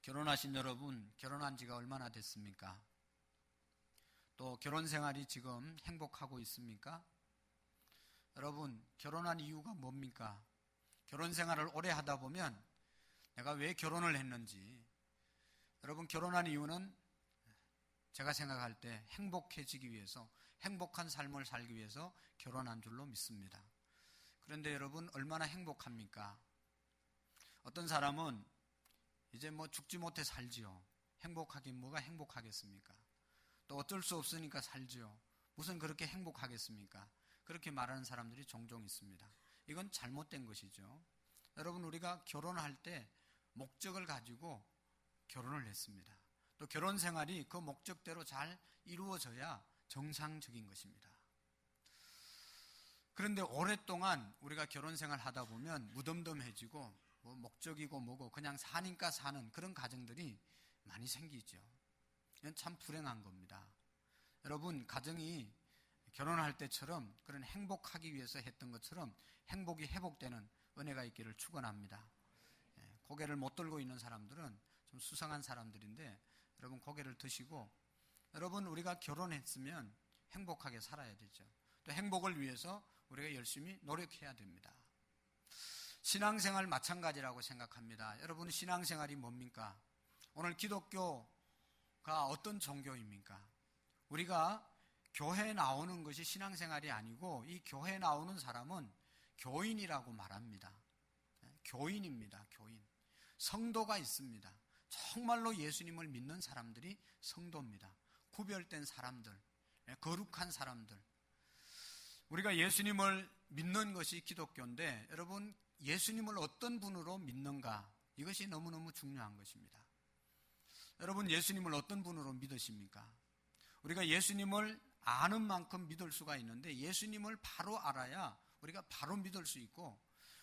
결혼하신 여러분, 결혼한 지가 얼마나 됐습니까? 또 결혼 생활이 지금 행복하고 있습니까? 여러분, 결혼한 이유가 뭡니까? 결혼 생활을 오래 하다 보면 내가 왜 결혼을 했는지, 여러분, 결혼한 이유는 제가 생각할 때 행복해지기 위해서, 행복한 삶을 살기 위해서 결혼한 줄로 믿습니다. 그런데 여러분, 얼마나 행복합니까? 어떤 사람은 이제 죽지 못해 살지요. 행복하긴 뭐가 행복하겠습니까? 또 어쩔 수 없으니까 살지요. 무슨 그렇게 행복하겠습니까? 그렇게 말하는 사람들이 종종 있습니다. 이건 잘못된 것이죠. 여러분, 우리가 결혼할 때 목적을 가지고 결혼을 했습니다. 또 결혼 생활이 그 목적대로 잘 이루어져야 정상적인 것입니다. 그런데 오랫동안 우리가 결혼 생활 하다 보면 무덤덤해지고 목적이고 뭐고 그냥 사니까 사는 그런 가정들이 많이 생기죠. 이건 참 불행한 겁니다. 여러분, 가정이 결혼할 때처럼 그런 행복하기 위해서 했던 것처럼 행복이 회복되는 은혜가 있기를 축원합니다. 고개를 못 들고 있는 사람들은 좀 수상한 사람들인데, 여러분 고개를 드시고, 여러분 우리가 결혼했으면 행복하게 살아야 되죠. 또 행복을 위해서 우리가 열심히 노력해야 됩니다. 신앙생활 마찬가지라고 생각합니다. 여러분, 신앙생활이 뭡니까? 오늘 기독교가 어떤 종교입니까? 우리가 교회에 나오는 것이 신앙생활이 아니고, 이 교회에 나오는 사람은 교인이라고 말합니다. 교인입니다. 교인. 성도가 있습니다. 정말로 예수님을 믿는 사람들이 성도입니다. 구별된 사람들, 거룩한 사람들. 우리가 예수님을 믿는 것이 기독교인데, 여러분, 예수님을 어떤 분으로 믿는가? 이것이 너무너무 중요한 것입니다. 여러분, 예수님을 어떤 분으로 믿으십니까? 우리가 예수님을 아는 만큼 믿을 수가 있는데, 예수님을 바로 알아야 우리가 바로 믿을 수 있고,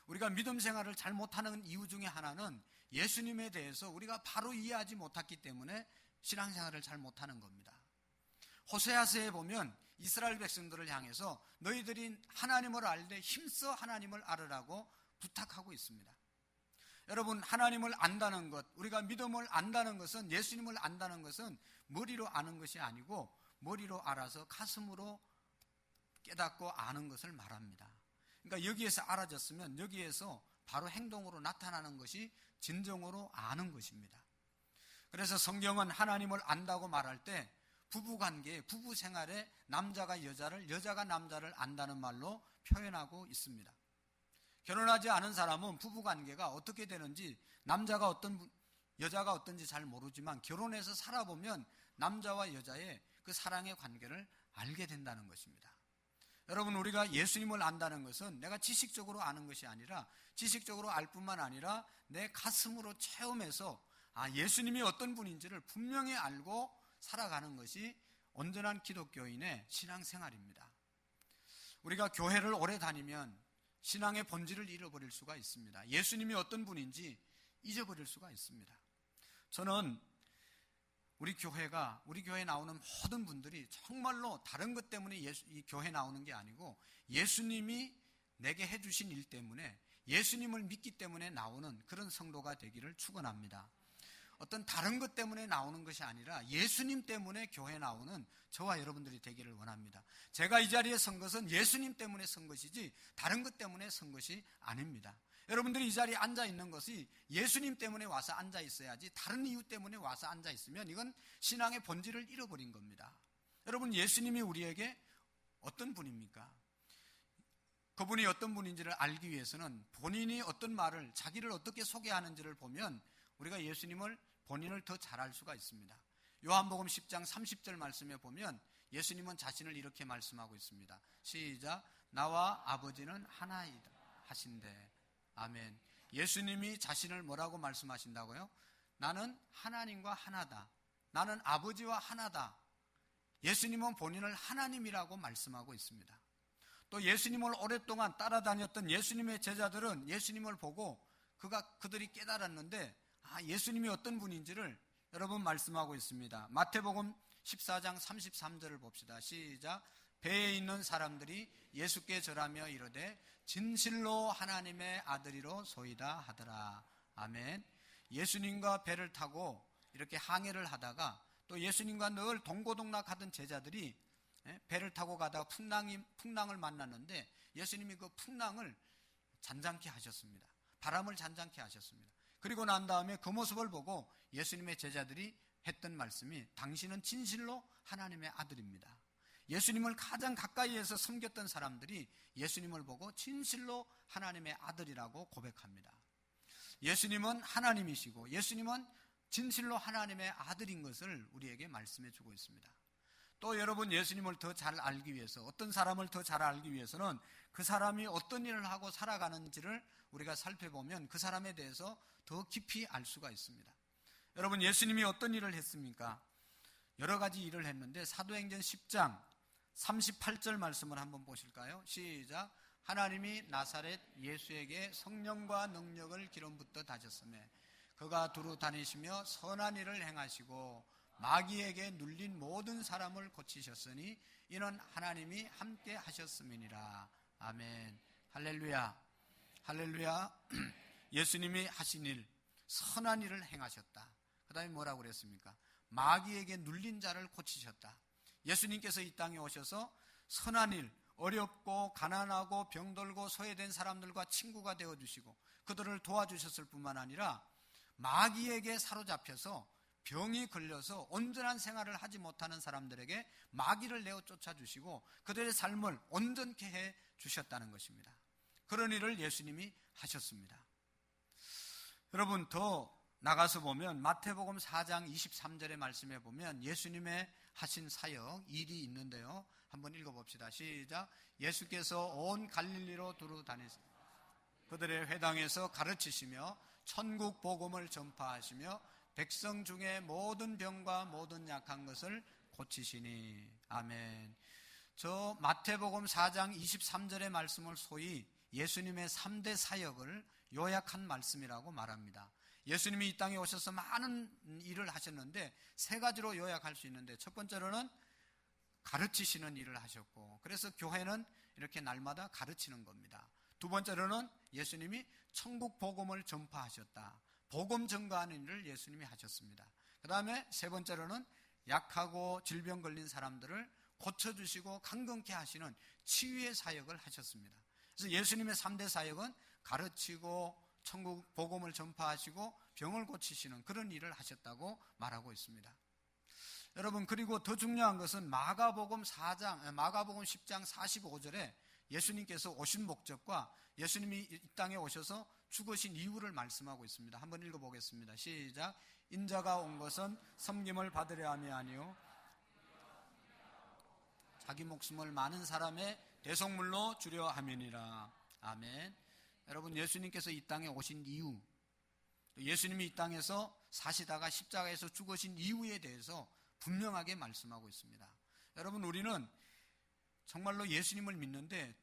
우리가 믿음 생활을 잘 못하는 이유 중에 하나는 예수님에 대해서 우리가 바로 이해하지 못했기 때문에 신앙생활을 잘 못하는 겁니다. 호세아서에 보면 이스라엘 백성들을 향해서 너희들이 하나님을 알되 힘써 하나님을 알으라고 부탁하고 있습니다. 여러분, 하나님을 안다는 것, 우리가 믿음을 안다는 것은, 예수님을 안다는 것은 머리로 아는 것이 아니고 머리로 알아서 가슴으로 깨닫고 아는 것을 말합니다. 그러니까 여기에서 알아졌으면 여기에서 바로 행동으로 나타나는 것이 진정으로 아는 것입니다. 그래서 성경은 하나님을 안다고 말할 때 부부관계, 부부생활에 남자가 여자를, 여자가 남자를 안다는 말로 표현하고 있습니다. 결혼하지 않은 사람은 부부관계가 어떻게 되는지, 남자가 어떤, 여자가 어떤지 잘 모르지만 결혼해서 살아보면 남자와 여자의 그 사랑의 관계를 알게 된다는 것입니다. 여러분, 우리가 예수님을 안다는 것은 내가 지식적으로 아는 것이 아니라, 지식적으로 알 뿐만 아니라 내 가슴으로 체험해서 예수님이 어떤 분인지를 분명히 알고 살아가는 것이 온전한 기독교인의 신앙생활입니다. 우리가 교회를 오래 다니면 신앙의 본질을 잃어버릴 수가 있습니다. 예수님이 어떤 분인지 잊어버릴 수가 있습니다. 저는 우리 교회에 나오는 모든 분들이 정말로 다른 것 때문에 이 교회에 나오는 게 아니고, 예수님이 내게 해주신 일 때문에, 예수님을 믿기 때문에 나오는 그런 성도가 되기를 축원합니다. 어떤 다른 것 때문에 나오는 것이 아니라 예수님 때문에 교회에 나오는 저와 여러분들이 되기를 원합니다. 제가 이 자리에 선 것은 예수님 때문에 선 것이지 다른 것 때문에 선 것이 아닙니다. 여러분들이 이 자리에 앉아 있는 것이 예수님 때문에 와서 앉아 있어야지, 다른 이유 때문에 와서 앉아 있으면 이건 신앙의 본질을 잃어버린 겁니다. 여러분, 예수님이 우리에게 어떤 분입니까? 그분이 어떤 분인지를 알기 위해서는 본인이 어떤 말을, 자기를 어떻게 소개하는지를 보면 우리가 예수님을, 본인을 더 잘 알 수가 있습니다. 요한복음 10장 30절 말씀에 보면 예수님은 자신을 이렇게 말씀하고 있습니다. 시작. 나와 아버지는 하나이다 하신대. 아멘. 예수님이 자신을 뭐라고 말씀하신다고요? 나는 하나님과 하나다. 나는 아버지와 하나다. 예수님은 본인을 하나님이라고 말씀하고 있습니다. 또 예수님을 오랫동안 따라다녔던 예수님의 제자들은 예수님을 보고 그들이 깨달았는데, 예수님이 어떤 분인지를 여러분 말씀하고 있습니다. 마태복음 14장 33절을 봅시다. 시작. 배에 있는 사람들이 예수께 절하며 이르되 진실로 하나님의 아들이로 소이다 하더라. 아멘. 예수님과 배를 타고 이렇게 항해를 하다가 또 예수님과 늘 동고동락하던 제자들이 배를 타고 가다가 풍랑을 만났는데 예수님이 그 풍랑을 잔잔케 하셨습니다. 바람을 잔잔케 하셨습니다. 그리고 난 다음에 그 모습을 보고 예수님의 제자들이 했던 말씀이 당신은 진실로 하나님의 아들입니다. 예수님을 가장 가까이에서 섬겼던 사람들이 예수님을 보고 진실로 하나님의 아들이라고 고백합니다. 예수님은 하나님이시고 예수님은 진실로 하나님의 아들인 것을 우리에게 말씀해 주고 있습니다. 또 여러분, 예수님을 더 잘 알기 위해서, 어떤 사람을 더 잘 알기 위해서는 그 사람이 어떤 일을 하고 살아가는지를 우리가 살펴보면 그 사람에 대해서 더 깊이 알 수가 있습니다. 여러분, 예수님이 어떤 일을 했습니까? 여러 가지 일을 했는데 사도행전 10장 38절 말씀을 한번 보실까요? 시작. 하나님이 나사렛 예수에게 성령과 능력을 기름붓어 다셨으매 그가 두루 다니시며 선한 일을 행하시고 마귀에게 눌린 모든 사람을 고치셨으니 이는 하나님이 함께 하셨음이니라. 아멘. 할렐루야. 할렐루야. 예수님이 하신 일, 선한 일을 행하셨다. 그 다음에 뭐라고 그랬습니까? 마귀에게 눌린 자를 고치셨다. 예수님께서 이 땅에 오셔서 선한 일, 어렵고 가난하고 병들고 소외된 사람들과 친구가 되어주시고 그들을 도와주셨을 뿐만 아니라 마귀에게 사로잡혀서 병이 걸려서 온전한 생활을 하지 못하는 사람들에게 마귀를 내어 쫓아주시고 그들의 삶을 온전케 해 주셨다는 것입니다. 그런 일을 예수님이 하셨습니다. 여러분, 더 나가서 보면 마태복음 4장 23절의 말씀에 보면 예수님의 하신 사역, 일이 있는데요. 한번 읽어봅시다. 시작. 예수께서 온 갈릴리로 두루 다니시고 그들의 회당에서 가르치시며 천국 복음을 전파하시며 백성 중에 모든 병과 모든 약한 것을 고치시니. 아멘. 저 마태복음 4장 23절의 말씀을 소위 예수님의 3대 사역을 요약한 말씀이라고 말합니다. 예수님이 이 땅에 오셔서 많은 일을 하셨는데 세 가지로 요약할 수 있는데, 첫 번째로는 가르치시는 일을 하셨고, 그래서 교회는 이렇게 날마다 가르치는 겁니다. 두 번째로는 예수님이 천국 복음을 전파하셨다. 복음 전가하는 일을 예수님이 하셨습니다. 그 다음에 세 번째로는 약하고 질병 걸린 사람들을 고쳐주시고 강건케 하시는 치유의 사역을 하셨습니다. 그래서 예수님의 3대 사역은 가르치고 천국 복음을 전파하시고 병을 고치시는 그런 일을 하셨다고 말하고 있습니다. 여러분, 그리고 더 중요한 것은 마가복음 10장 45절에 예수님께서 오신 목적과 예수님이 이 땅에 오셔서 죽으신 이유를 말씀하고 있습니다. 한번 읽어보겠습니다. 시작. 인자가 온 것은 섬김을 받으려 함이 아니요 자기 목숨을 많은 사람의 대속물로 주려 함이니라. 아멘. 여러분, 예수님께서 이 땅에 오신 이유, 예수님이 이 땅에서 사시다가 십자가에서 죽으신 이유에 대해서 분명하게 말씀하고 있습니다. 여러분, 우리는 정말로 예수님을 믿는데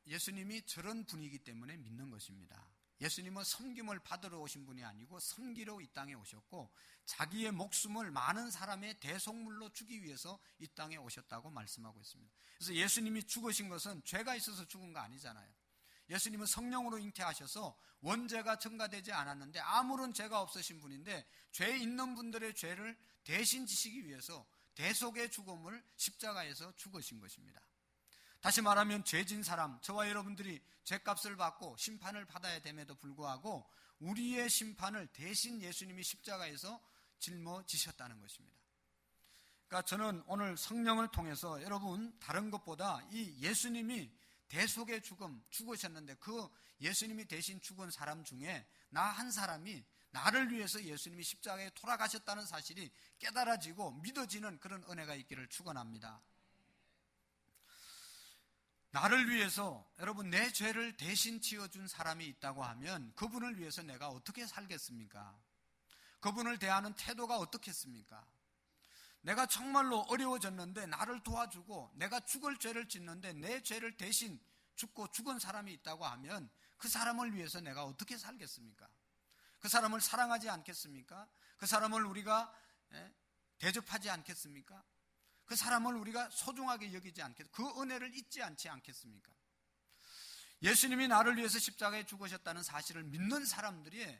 예수님이 저런 분이기 때문에 믿는 것입니다. 예수님은 섬김을 받으러 오신 분이 아니고 섬기러 이 땅에 오셨고 자기의 목숨을 많은 사람의 대속물로 주기 위해서 이 땅에 오셨다고 말씀하고 있습니다. 그래서 예수님이 죽으신 것은 죄가 있어서 죽은 거 아니잖아요. 예수님은 성령으로 잉태하셔서 원죄가 증가되지 않았는데 아무런 죄가 없으신 분인데 죄 있는 분들의 죄를 대신 지시기 위해서 대속의 죽음을 십자가에서 죽으신 것입니다. 다시 말하면 죄진 사람, 저와 여러분들이 죄값을 받고 심판을 받아야 됨에도 불구하고 우리의 심판을 대신 예수님이 십자가에서 짊어지셨다는 것입니다. 그러니까 저는 오늘 성령을 통해서 여러분, 다른 것보다 이 예수님이 대속의 죽음, 죽으셨는데 그 예수님이 대신 죽은 사람 중에 나 한 사람이 나를 위해서 예수님이 십자가에 돌아가셨다는 사실이 깨달아지고 믿어지는 그런 은혜가 있기를 축원합니다. 나를 위해서 여러분 내 죄를 대신 지어준 사람이 있다고 하면 그분을 위해서 내가 어떻게 살겠습니까? 그분을 대하는 태도가 어떻겠습니까? 내가 정말로 어려워졌는데 나를 도와주고 내가 죽을 죄를 짓는데 내 죄를 대신 죽고 죽은 사람이 있다고 하면 그 사람을 위해서 내가 어떻게 살겠습니까? 그 사람을 사랑하지 않겠습니까? 그 사람을 우리가 대접하지 않겠습니까? 그 사람을 우리가 소중하게 여기지 않겠습니까? 그 은혜를 잊지 않겠습니까? 예수님이 나를 위해서 십자가에 죽으셨다는 사실을 믿는 사람들이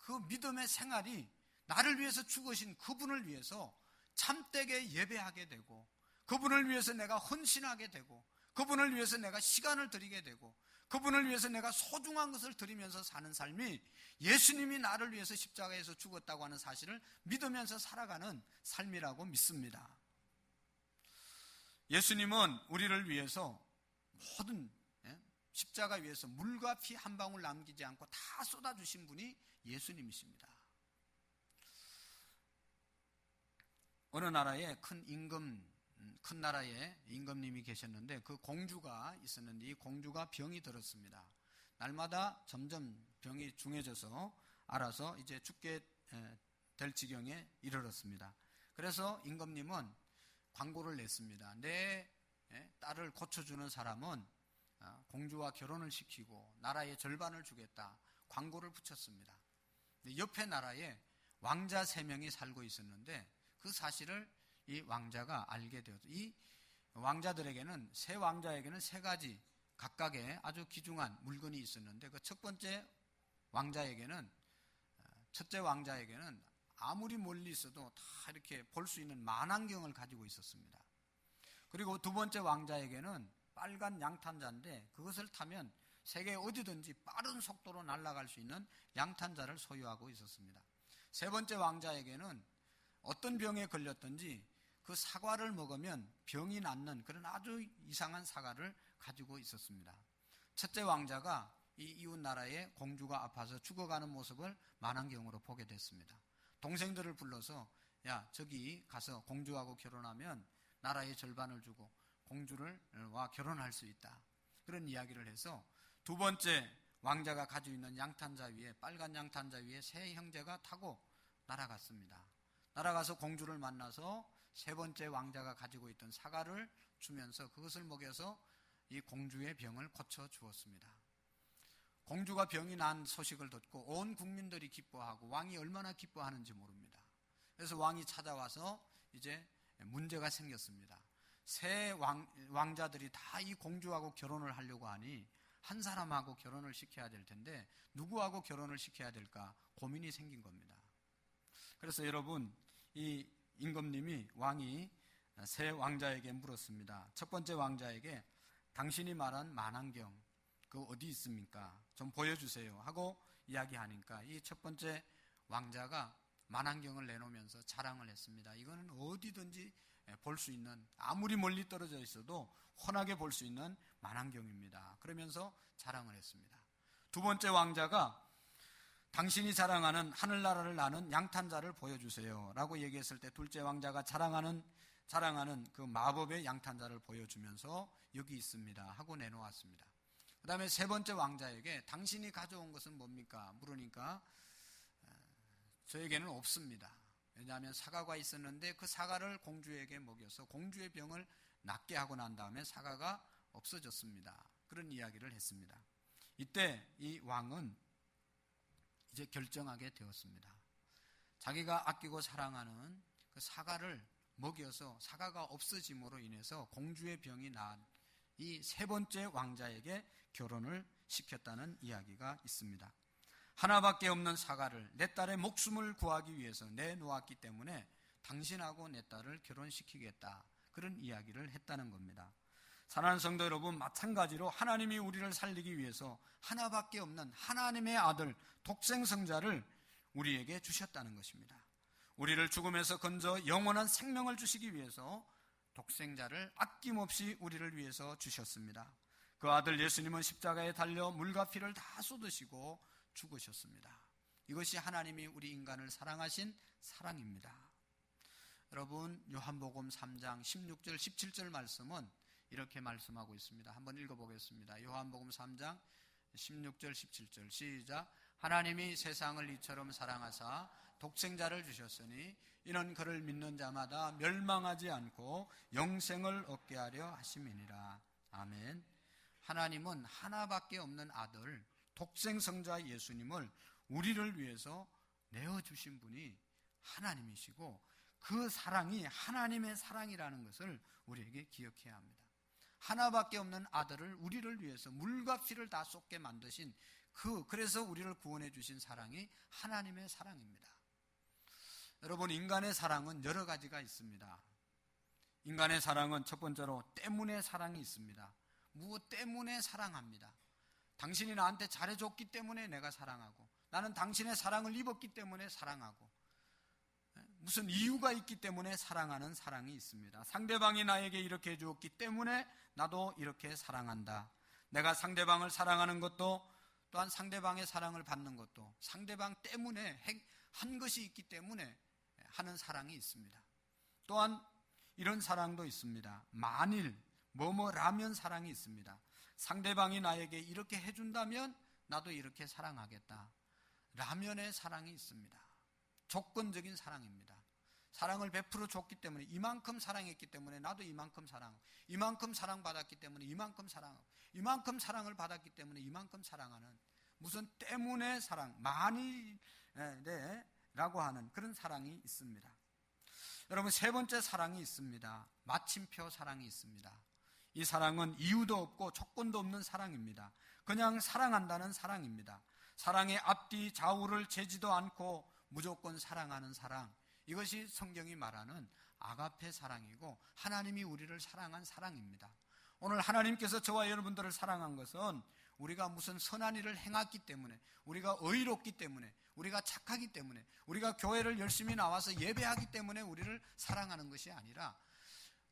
그 믿음의 생활이 나를 위해서 죽으신 그분을 위해서 참되게 예배하게 되고, 그분을 위해서 내가 헌신하게 되고, 그분을 위해서 내가 시간을 드리게 되고, 그분을 위해서 내가 소중한 것을 드리면서 사는 삶이 예수님이 나를 위해서 십자가에서 죽었다고 하는 사실을 믿으면서 살아가는 삶이라고 믿습니다. 예수님은 우리를 위해서 모든 십자가 위에서 물과 피 한 방울 남기지 않고 다 쏟아주신 분이 예수님이십니다. 어느 나라에 큰 나라에 임금님이 계셨는데 그 공주가 있었는데 이 공주가 병이 들었습니다. 날마다 점점 병이 중해져서 알아서 이제 죽게 될 지경에 이르렀습니다. 그래서 임금님은 광고를 냈습니다. 내 딸을 고쳐주는 사람은 공주와 결혼을 시키고 나라의 절반을 주겠다. 광고를 붙였습니다. 옆에 나라에 왕자 3명이 살고 있었는데 그 사실을 이 왕자가 알게 되었죠. 이 왕자들에게는, 세 왕자에게는 3가지 각각의 아주 귀중한 물건이 있었는데 그 첫 번째 왕자에게는, 첫째 왕자에게는 아무리 멀리 있어도 다 이렇게 볼 수 있는 만안경을 가지고 있었습니다. 그리고 두 번째 왕자에게는 빨간 양탄자인데 그것을 타면 세계 어디든지 빠른 속도로 날아갈 수 있는 양탄자를 소유하고 있었습니다. 세 번째 왕자에게는 어떤 병에 걸렸든지 그 사과를 먹으면 병이 낫는 그런 아주 이상한 사과를 가지고 있었습니다. 첫째 왕자가 이 이웃 나라의 공주가 아파서 죽어가는 모습을 만안경으로 보게 됐습니다. 동생들을 불러서 야, 저기 가서 공주하고 결혼하면 나라의 절반을 주고 공주와 결혼할 수 있다. 그런 이야기를 해서 두 번째 왕자가 가지고 있는 양탄자 위에, 빨간 양탄자 위에 세 형제가 타고 날아갔습니다. 날아가서 공주를 만나서 세 번째 왕자가 가지고 있던 사과를 주면서 그것을 먹여서 이 공주의 병을 고쳐 주었습니다. 공주가 병이 난 소식을 듣고 온 국민들이 기뻐하고 왕이 얼마나 기뻐하는지 모릅니다. 그래서 왕이 찾아와서 이제 문제가 생겼습니다. 세 왕자들이 다 이 공주하고 결혼을 하려고 하니 한 사람하고 결혼을 시켜야 될 텐데 누구하고 결혼을 시켜야 될까 고민이 생긴 겁니다. 그래서 여러분, 이 임금님이, 왕이 세 왕자에게 물었습니다. 첫 번째 왕자에게 당신이 말한 만안경 그거 어디 있습니까? 좀 보여주세요 하고 이야기하니까 이 첫 번째 왕자가 만안경을 내놓으면서 자랑을 했습니다. 이거는 어디든지 볼 수 있는, 아무리 멀리 떨어져 있어도 훤하게 볼 수 있는 만안경입니다. 그러면서 자랑을 했습니다. 두 번째 왕자가 당신이 자랑하는 하늘나라를 나는 양탄자를 보여주세요 라고 얘기했을 때 둘째 왕자가 자랑하는 그 마법의 양탄자를 보여주면서 여기 있습니다 하고 내놓았습니다. 그 다음에 세 번째 왕자에게 당신이 가져온 것은 뭡니까? 물으니까 저에게는 없습니다. 왜냐하면 사과가 있었는데 그 사과를 공주에게 먹여서 공주의 병을 낫게 하고 난 다음에 사과가 없어졌습니다. 그런 이야기를 했습니다. 이때 이 왕은 이제 결정하게 되었습니다. 자기가 아끼고 사랑하는 그 사과를 먹여서 사과가 없어짐으로 인해서 공주의 병이 나은 이 세 번째 왕자에게 결혼을 시켰다는 이야기가 있습니다. 하나밖에 없는 사과를 내 딸의 목숨을 구하기 위해서 내놓았기 때문에 당신하고 내 딸을 결혼시키겠다. 그런 이야기를 했다는 겁니다. 사랑하는 성도 여러분, 마찬가지로 하나님이 우리를 살리기 위해서 하나밖에 없는 하나님의 아들 독생성자를 우리에게 주셨다는 것입니다. 우리를 죽음에서 건져 영원한 생명을 주시기 위해서 독생자를 아낌없이 우리를 위해서 주셨습니다. 그 아들 예수님은 십자가에 달려 물과 피를 다 쏟으시고 죽으셨습니다. 이것이 하나님이 우리 인간을 사랑하신 사랑입니다. 여러분, 요한복음 3장 16절 17절 말씀은 이렇게 말씀하고 있습니다. 한번 읽어보겠습니다. 요한복음 3장 16절 17절 시작. 하나님이 세상을 이처럼 사랑하사 독생자를 주셨으니 이는 그를 믿는 자마다 멸망하지 않고 영생을 얻게 하려 하심이니라. 아멘. 하나님은 하나밖에 없는 아들 독생성자 예수님을 우리를 위해서 내어주신 분이 하나님이시고 그 사랑이 하나님의 사랑이라는 것을 우리에게 기억해야 합니다. 하나밖에 없는 아들을 우리를 위해서 물과 피를 다 쏟게 만드신 그래서 우리를 구원해 주신 사랑이 하나님의 사랑입니다. 여러분, 인간의 사랑은 여러 가지가 있습니다. 인간의 사랑은 첫 번째로 때문에 사랑이 있습니다. 무엇 때문에 사랑합니다. 당신이 나한테 잘해줬기 때문에 내가 사랑하고, 나는 당신의 사랑을 입었기 때문에 사랑하고, 무슨 이유가 있기 때문에 사랑하는 사랑이 있습니다. 상대방이 나에게 이렇게 해주었기 때문에 나도 이렇게 사랑한다. 내가 상대방을 사랑하는 것도, 또한 상대방의 사랑을 받는 것도 상대방 때문에 한 것이 있기 때문에 하는 사랑이 있습니다. 또한 이런 사랑도 있습니다. 만일 뭐뭐라면 사랑이 있습니다. 상대방이 나에게 이렇게 해준다면 나도 이렇게 사랑하겠다. 라면의 사랑이 있습니다. 조건적인 사랑입니다. 사랑을 베풀어 줬기 때문에, 이만큼 사랑했기 때문에 나도 이만큼 사랑하고, 이만큼 사랑받았기 때문에 이만큼 사랑하고, 이만큼 사랑을 받았기 때문에 이만큼 사랑하는, 무슨 때문에 사랑, 만일이라고 하는 그런 사랑이 있습니다. 여러분, 세 번째 사랑이 있습니다. 마침표 사랑이 있습니다. 이 사랑은 이유도 없고 조건도 없는 사랑입니다. 그냥 사랑한다는 사랑입니다. 사랑의 앞뒤 좌우를 재지도 않고 무조건 사랑하는 사랑, 이것이 성경이 말하는 아가페 사랑이고 하나님이 우리를 사랑한 사랑입니다. 오늘 하나님께서 저와 여러분들을 사랑한 것은 우리가 무슨 선한 일을 행했기 때문에, 우리가 의롭기 때문에, 우리가 착하기 때문에, 우리가 교회를 열심히 나와서 예배하기 때문에 우리를 사랑하는 것이 아니라,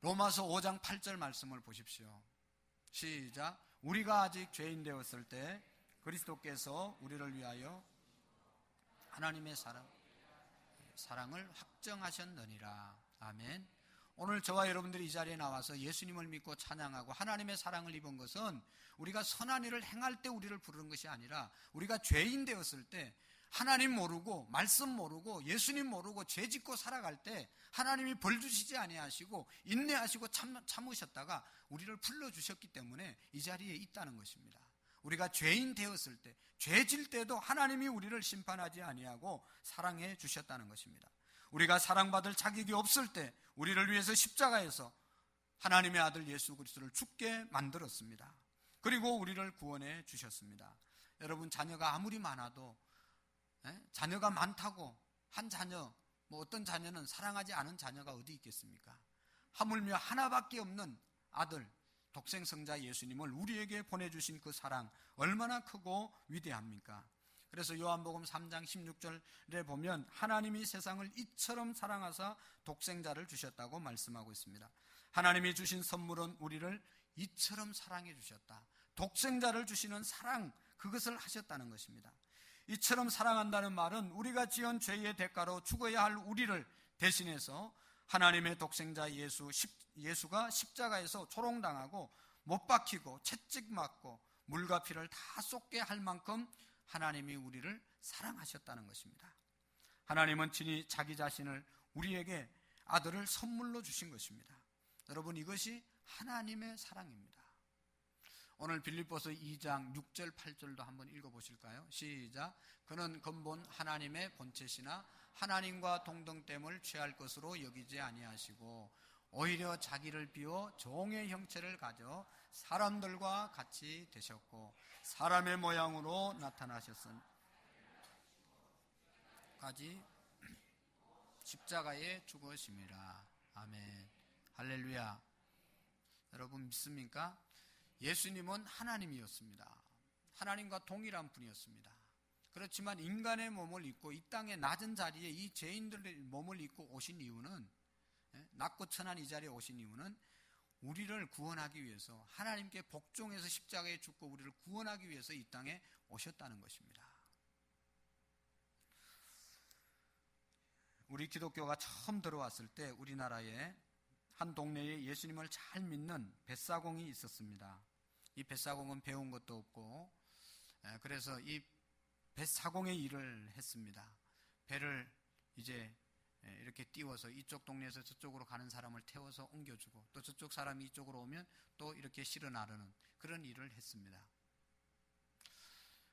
로마서 5장 8절 말씀을 보십시오. 시작. 우리가 아직 죄인 되었을 때 그리스도께서 우리를 위하여 하나님의 사랑을 확정하셨느니라. 아멘. 오늘 저와 여러분들이 이 자리에 나와서 예수님을 믿고 찬양하고 하나님의 사랑을 입은 것은 우리가 선한 일을 행할 때 우리를 부르는 것이 아니라, 우리가 죄인 되었을 때, 하나님 모르고 말씀 모르고 예수님 모르고 죄 짓고 살아갈 때 하나님이 벌 주시지 아니하시고 인내하시고 참으셨다가 우리를 불러주셨기 때문에 이 자리에 있다는 것입니다. 우리가 죄인 되었을 때, 죄 질 때도 하나님이 우리를 심판하지 아니하고 사랑해 주셨다는 것입니다. 우리가 사랑받을 자격이 없을 때 우리를 위해서 십자가에서 하나님의 아들 예수 그리스도를 죽게 만들었습니다. 그리고 우리를 구원해 주셨습니다. 여러분, 자녀가 아무리 많아도, 자녀가 많다고 한 자녀, 어떤 자녀는 사랑하지 않은 자녀가 어디 있겠습니까? 하물며 하나밖에 없는 아들, 독생성자 예수님을 우리에게 보내주신 그 사랑 얼마나 크고 위대합니까? 그래서 요한복음 3장 16절에 보면 하나님이 세상을 이처럼 사랑하사 독생자를 주셨다고 말씀하고 있습니다. 하나님이 주신 선물은 우리를 이처럼 사랑해 주셨다. 독생자를 주시는 사랑, 그것을 하셨다는 것입니다. 이처럼 사랑한다는 말은 우리가 지은 죄의 대가로 죽어야 할 우리를 대신해서 하나님의 독생자 예수가 십자가에서 조롱당하고 못 박히고 채찍 맞고 물과 피를 다 쏟게 할 만큼 하나님이 우리를 사랑하셨다는 것입니다. 하나님은 친히 자기 자신을 우리에게 아들을 선물로 주신 것입니다. 여러분, 이것이 하나님의 사랑입니다. 오늘 빌립보서 2장 6절 8절도 한번 읽어보실까요? 시작. 그는 근본 하나님의 본체시나 하나님과 동등됨을 취할 것으로 여기지 아니하시고 오히려 자기를 비워 종의 형체를 가져 사람들과 같이 되셨고 사람의 모양으로 나타나셨으니 까지 십자가에 죽으심이라. 아멘. 할렐루야. 여러분 믿습니까? 예수님은 하나님이었습니다. 하나님과 동일한 분이었습니다. 그렇지만 인간의 몸을 입고 이 땅의 낮은 자리에 이 죄인들의 몸을 입고 오신 이유는, 낮고 천한 이 자리에 오신 이유는 우리를 구원하기 위해서, 하나님께 복종해서 십자가에 죽고 우리를 구원하기 위해서 이 땅에 오셨다는 것입니다. 우리 기독교가 처음 들어왔을 때 우리나라에 한 동네에 예수님을 잘 믿는 뱃사공이 있었습니다. 이 뱃사공은 배운 것도 없고, 그래서 이 뱃사공의 일을 했습니다. 배를 이제 이렇게 띄워서 이쪽 동네에서 저쪽으로 가는 사람을 태워서 옮겨주고, 또 저쪽 사람이 이쪽으로 오면 또 이렇게 실어 나르는 그런 일을 했습니다.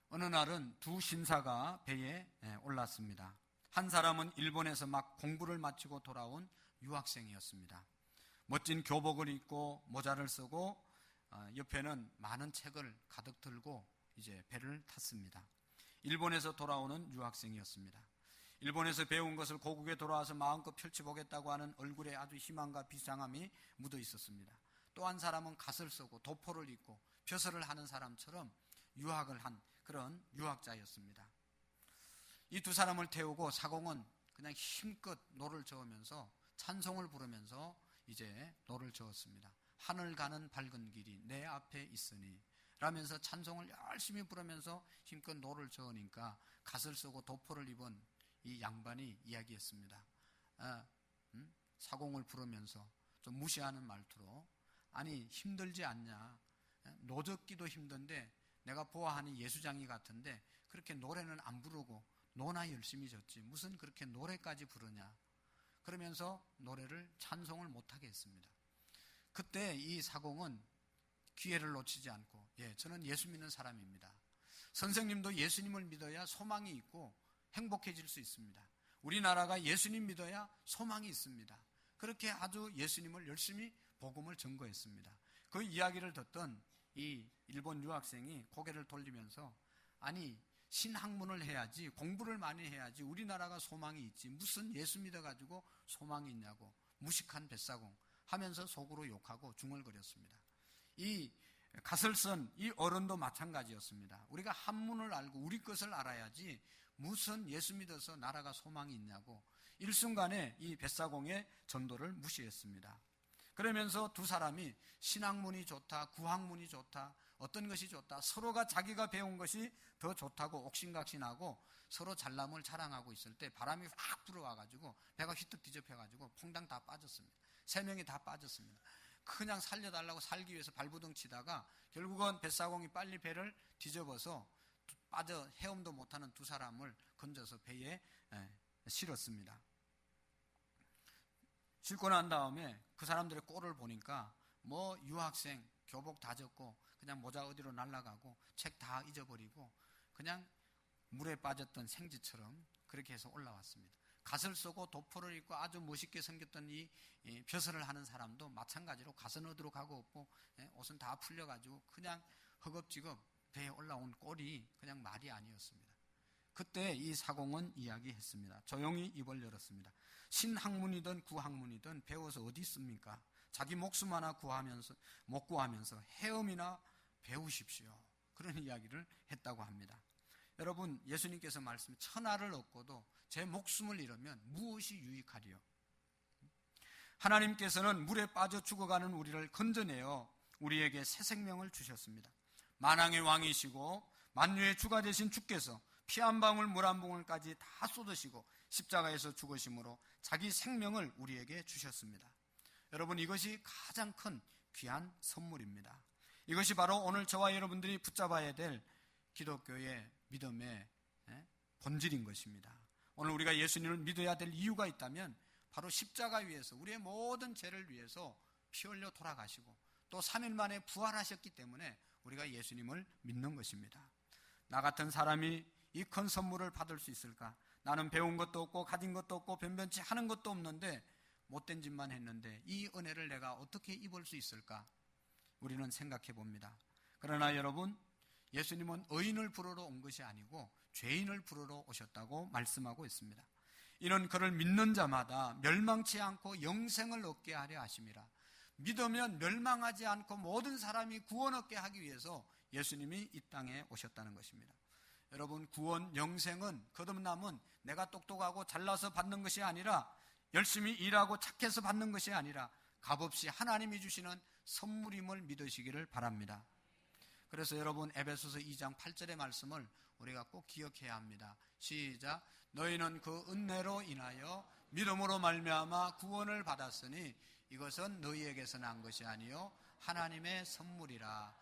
어느 날은 두 신사가 배에 올랐습니다. 한 사람은 일본에서 막 공부를 마치고 돌아온 유학생이었습니다. 멋진 교복을 입고 모자를 쓰고 옆에는 많은 책을 가득 들고 이제 배를 탔습니다. 일본에서 돌아오는 유학생이었습니다. 일본에서 배운 것을 고국에 돌아와서 마음껏 펼쳐보겠다고 하는 얼굴에 아주 희망과 비상함이 묻어 있었습니다. 또 한 사람은 갓을 쓰고 도포를 입고 벼슬을 하는 사람처럼 유학을 한 그런 유학자였습니다. 이 두 사람을 태우고 사공은 그냥 힘껏 노를 저으면서 찬송을 부르면서 이제 노를 저었습니다. 하늘 가는 밝은 길이 내 앞에 있으니 라면서 찬송을 열심히 부르면서 힘껏 노를 저으니까 갓을 쓰고 도포를 입은 이 양반이 이야기했습니다. 사공을 부르면서 좀 무시하는 말투로, 아니 힘들지 않냐, 노젓기도 힘든데 내가 보아하니 예수장이 같은데 그렇게 노래는 안 부르고 노나 열심히 졌지 무슨 그렇게 노래까지 부르냐, 그러면서 노래를 찬송을 못하게 했습니다. 그때 이 사공은 기회를 놓치지 않고, 저는 예수 믿는 사람입니다. 선생님도 예수님을 믿어야 소망이 있고 행복해질 수 있습니다. 우리나라가 예수님 믿어야 소망이 있습니다. 그렇게 아주 예수님을 열심히 복음을 전거했습니다. 그 이야기를 듣던 이 일본 유학생이 고개를 돌리면서, 아니 신학문을 해야지, 공부를 많이 해야지 우리나라가 소망이 있지 무슨 예수 믿어가지고 소망이 있냐고 무식한 뱃사공 하면서 속으로 욕하고 중얼거렸습니다. 이 갓을 쓴 이 어른도 마찬가지였습니다. 우리가 한문을 알고 우리 것을 알아야지 무슨 예수 믿어서 나라가 소망이 있냐고 일순간에 이 뱃사공의 전도를 무시했습니다. 그러면서 두 사람이 신학문이 좋다, 구학문이 좋다, 어떤 것이 좋다, 서로가 자기가 배운 것이 더 좋다고 옥신각신하고 서로 잘남을 자랑하고 있을 때 바람이 확 불어와가지고 배가 휘떡 뒤집혀가지고 퐁당 다 빠졌습니다. 세 명이 다 빠졌습니다. 그냥 살려달라고 살기 위해서 발부둥 치다가 결국은 뱃사공이 빨리 배를 뒤집어서 빠져 헤엄도 못하는 두 사람을 건져서 배에 실었습니다. 싣고 난 다음에 그 사람들의 꼴을 보니까 뭐 유학생 교복 다 젖고 그냥 모자 어디로 날아가고 책 다 잊어버리고 그냥 물에 빠졌던 생쥐처럼 그렇게 해서 올라왔습니다. 갓을 쓰고 도포를 입고 아주 멋있게 생겼던 이 벼슬을 하는 사람도 마찬가지로 갓은 어디로 가고 없고 옷은 다 풀려가지고 그냥 허겁지겁 배에 올라온 꼴이 그냥 말이 아니었습니다. 그때 이 사공은 이야기했습니다. 조용히 입을 열었습니다. 신학문이든 구학문이든 배워서 어디 있습니까? 자기 목숨 하나 못 구하면서 헤엄이나 배우십시오. 그런 이야기를 했다고 합니다. 여러분, 예수님께서 말씀, 천하를 얻고도 제 목숨을 잃으면 무엇이 유익하리요? 하나님께서는 물에 빠져 죽어가는 우리를 건져내어 우리에게 새 생명을 주셨습니다. 만왕의 왕이시고 만유의 주가 되신 주께서 피 한 방울 물 한 방울까지 다 쏟으시고 십자가에서 죽으심으로 자기 생명을 우리에게 주셨습니다. 여러분, 이것이 가장 큰 귀한 선물입니다. 이것이 바로 오늘 저와 여러분들이 붙잡아야 될 기독교의 믿음의 본질인 것입니다. 오늘 우리가 예수님을 믿어야 될 이유가 있다면 바로 십자가 위에서 우리의 모든 죄를 위해서 피 흘려 돌아가시고 또 3일 만에 부활하셨기 때문에 우리가 예수님을 믿는 것입니다. 나 같은 사람이 이 큰 선물을 받을 수 있을까? 나는 배운 것도 없고 가진 것도 없고 변변치 하는 것도 없는데 못된 짓만 했는데 이 은혜를 내가 어떻게 입을 수 있을까? 우리는 생각해 봅니다. 그러나 여러분, 예수님은 의인을 부르러 온 것이 아니고 죄인을 부르러 오셨다고 말씀하고 있습니다. 이는 그를 믿는 자마다 멸망치 않고 영생을 얻게 하려 하심이라. 믿으면 멸망하지 않고 모든 사람이 구원 얻게 하기 위해서 예수님이 이 땅에 오셨다는 것입니다. 여러분, 구원, 영생은 거듭남은 내가 똑똑하고 잘나서 받는 것이 아니라 열심히 일하고 착해서 받는 것이 아니라 값없이 하나님이 주시는 선물임을 믿으시기를 바랍니다. 그래서 여러분, 에베소서 2장 8절의 말씀을 우리가 꼭 기억해야 합니다. 시작. 너희는 그 은혜로 인하여 믿음으로 말미암아 구원을 받았으니 이것은 너희에게서 난 것이 아니요 하나님의 선물이라.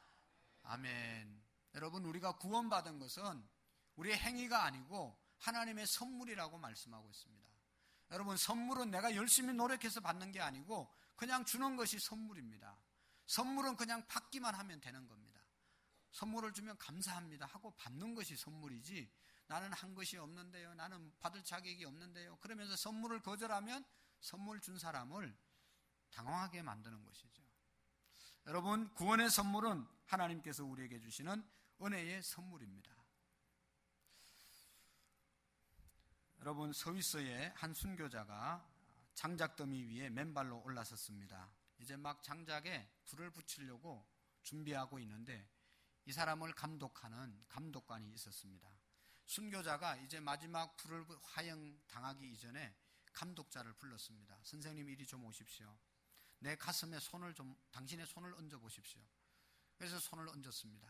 아멘. 여러분, 우리가 구원받은 것은 우리의 행위가 아니고 하나님의 선물이라고 말씀하고 있습니다. 여러분, 선물은 내가 열심히 노력해서 받는 게 아니고 그냥 주는 것이 선물입니다. 선물은 그냥 받기만 하면 되는 겁니다. 선물을 주면 감사합니다 하고 받는 것이 선물이지, 나는 한 것이 없는데요, 나는 받을 자격이 없는데요, 그러면서 선물을 거절하면 선물 준 사람을 당황하게 만드는 것이죠. 여러분, 구원의 선물은 하나님께서 우리에게 주시는 은혜의 선물입니다. 여러분, 스위스의 한 순교자가 장작더미 위에 맨발로 올라섰습니다. 이제 막 장작에 불을 붙이려고 준비하고 있는데 이 사람을 감독하는 감독관이 있었습니다. 순교자가 이제 마지막 불을 화형 당하기 이전에 감독자를 불렀습니다. 선생님, 이리 좀 오십시오. 내 가슴에 당신의 손을 얹어 보십시오. 그래서 손을 얹었습니다.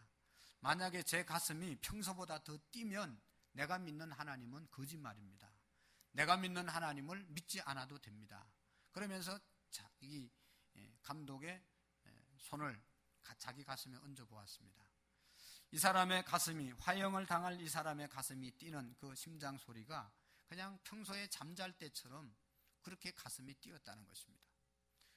만약에 제 가슴이 평소보다 더 뛰면 내가 믿는 하나님은 거짓말입니다. 내가 믿는 하나님을 믿지 않아도 됩니다. 그러면서 이 감독의 손을 자기 가슴에 얹어 보았습니다. 이 사람의 가슴이, 화형을 당할 이 사람의 가슴이 뛰는 그 심장 소리가 그냥 평소에 잠잘 때처럼 그렇게 가슴이 뛰었다는 것입니다.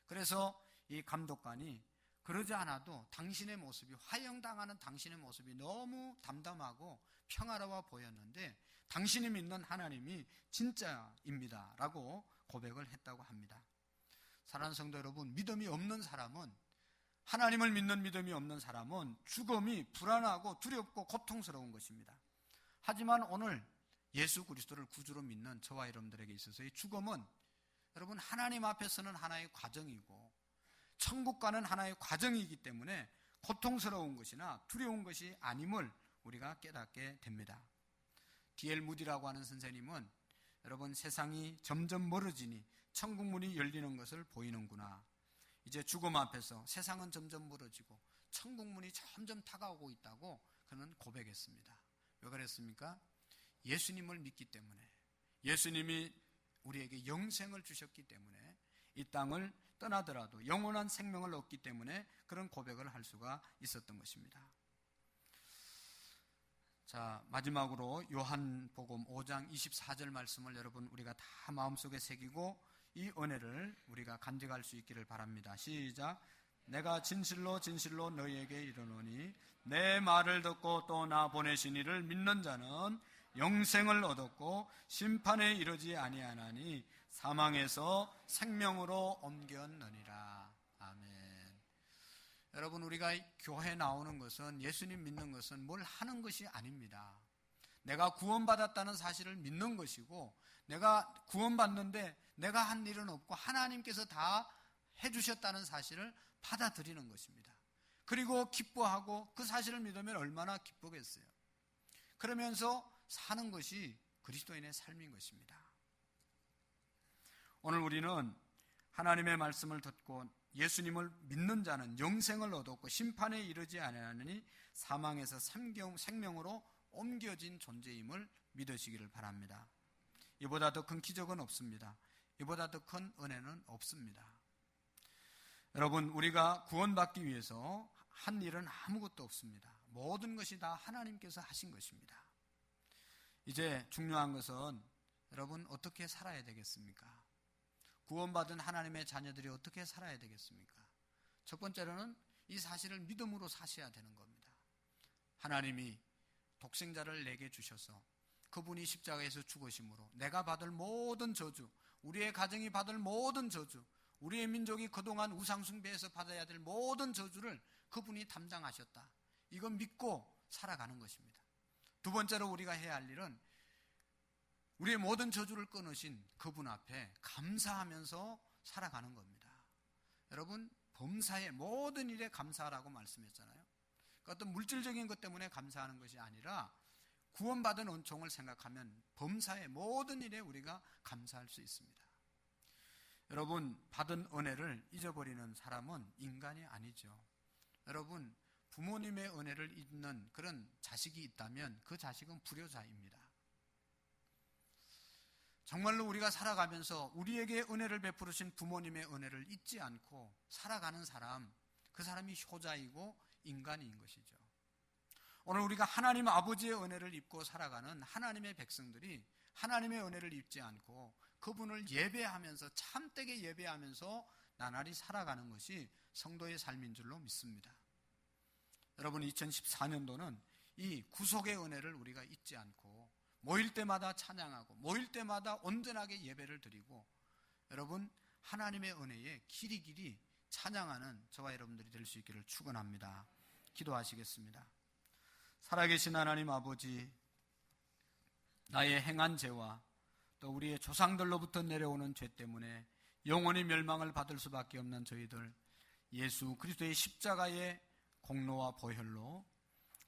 그래서 이 감독관이 그러지 않아도 당신의 모습이, 화형당하는 당신의 모습이 너무 담담하고 평화로워 보였는데 당신이 믿는 하나님이 진짜입니다 라고 고백을 했다고 합니다. 사랑하는 성도 여러분, 믿음이 없는 사람은, 하나님을 믿는 믿음이 없는 사람은 죽음이 불안하고 두렵고 고통스러운 것입니다. 하지만 오늘 예수 그리스도를 구주로 믿는 저와 여러분들에게 있어서 이 죽음은 여러분 하나님 앞에서는 하나의 과정이고 천국과는 하나의 과정이기 때문에 고통스러운 것이나 두려운 것이 아님을 우리가 깨닫게 됩니다. D.L. 무디라고 하는 선생님은 여러분, 세상이 점점 멀어지니 천국 문이 열리는 것을 보이는구나. 이제 죽음 앞에서 세상은 점점 멀어지고 천국 문이 점점 다가오고 있다고 그는 고백했습니다. 왜 그랬습니까? 예수님을 믿기 때문에, 예수님이 우리에게 영생을 주셨기 때문에, 이 땅을 떠나더라도 영원한 생명을 얻기 때문에 그런 고백을 할 수가 있었던 것입니다. 자, 마지막으로 요한복음 5장 24절 말씀을 여러분 우리가 다 마음속에 새기고 이 은혜를 우리가 간직할 수 있기를 바랍니다. 시작. 내가 진실로 진실로 너희에게 이르노니 내 말을 듣고 또 나 보내신 이를 믿는 자는 영생을 얻었고 심판에 이르지 아니하나니 사망에서 생명으로 옮겼느니라. 아멘. 여러분, 우리가 교회 나오는 것은, 예수님 믿는 것은 뭘 하는 것이 아닙니다. 내가 구원받았다는 사실을 믿는 것이고, 내가 구원받는데 내가 한 일은 없고 하나님께서 다 해주셨다는 사실을 받아들이는 것입니다. 그리고 기뻐하고 그 사실을 믿으면 얼마나 기쁘겠어요. 그러면서 사는 것이 그리스도인의 삶인 것입니다. 오늘 우리는 하나님의 말씀을 듣고 예수님을 믿는 자는 영생을 얻었고 심판에 이르지 아니하느니 사망에서 생명으로 옮겨진 존재임을 믿으시기를 바랍니다. 이보다 더 큰 기적은 없습니다. 이보다 더 큰 은혜는 없습니다. 여러분, 우리가 구원받기 위해서 한 일은 아무것도 없습니다. 모든 것이 다 하나님께서 하신 것입니다. 이제 중요한 것은 여러분 어떻게 살아야 되겠습니까? 구원받은 하나님의 자녀들이 어떻게 살아야 되겠습니까? 첫 번째로는 이 사실을 믿음으로 사셔야 되는 겁니다. 하나님이 독생자를 내게 주셔서 그분이 십자가에서 죽으심으로 내가 받을 모든 저주, 우리의 가정이 받을 모든 저주, 우리의 민족이 그동안 우상숭배에서 받아야 될 모든 저주를 그분이 담당하셨다. 이건 믿고 살아가는 것입니다. 두 번째로 우리가 해야 할 일은 우리의 모든 저주를 끊으신 그분 앞에 감사하면서 살아가는 겁니다. 여러분, 범사의 모든 일에 감사하라고 말씀했잖아요. 그러니까 어떤 물질적인 것 때문에 감사하는 것이 아니라 구원받은 은총을 생각하면 범사의 모든 일에 우리가 감사할 수 있습니다. 여러분, 받은 은혜를 잊어버리는 사람은 인간이 아니죠. 여러분, 부모님의 은혜를 잊는 그런 자식이 있다면 그 자식은 불효자입니다. 정말로 우리가 살아가면서 우리에게 은혜를 베푸신 부모님의 은혜를 잊지 않고 살아가는 사람, 그 사람이 효자이고 인간인 것이죠. 오늘 우리가 하나님 아버지의 은혜를 입고 살아가는 하나님의 백성들이 하나님의 은혜를 입지 않고 그분을 예배하면서, 참되게 예배하면서 나날이 살아가는 것이 성도의 삶인 줄로 믿습니다. 여러분, 2014년도는 이 구속의 은혜를 우리가 잊지 않고 모일 때마다 찬양하고 모일 때마다 온전하게 예배를 드리고 여러분, 하나님의 은혜에 길이길이 찬양하는 저와 여러분들이 될 수 있기를 축원합니다. 기도하시겠습니다. 살아계신 하나님 아버지, 나의 행한 죄와 또 우리의 조상들로부터 내려오는 죄 때문에 영원히 멸망을 받을 수밖에 없는 저희들, 예수 그리스도의 십자가의 공로와 보혈로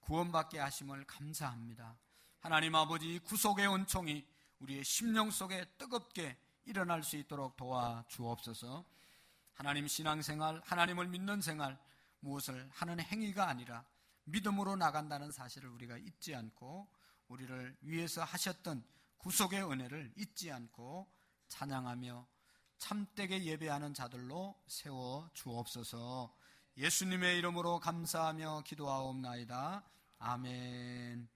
구원받게 하심을 감사합니다. 하나님 아버지, 구속의 은총이 우리의 심령 속에 뜨겁게 일어날 수 있도록 도와주옵소서. 하나님 신앙생활, 하나님을 믿는 생활, 무엇을 하는 행위가 아니라 믿음으로 나간다는 사실을 우리가 잊지 않고 우리를 위해서 하셨던 구속의 은혜를 잊지 않고 찬양하며 참되게 예배하는 자들로 세워 주옵소서. 예수님의 이름으로 감사하며 기도하옵나이다. 아멘.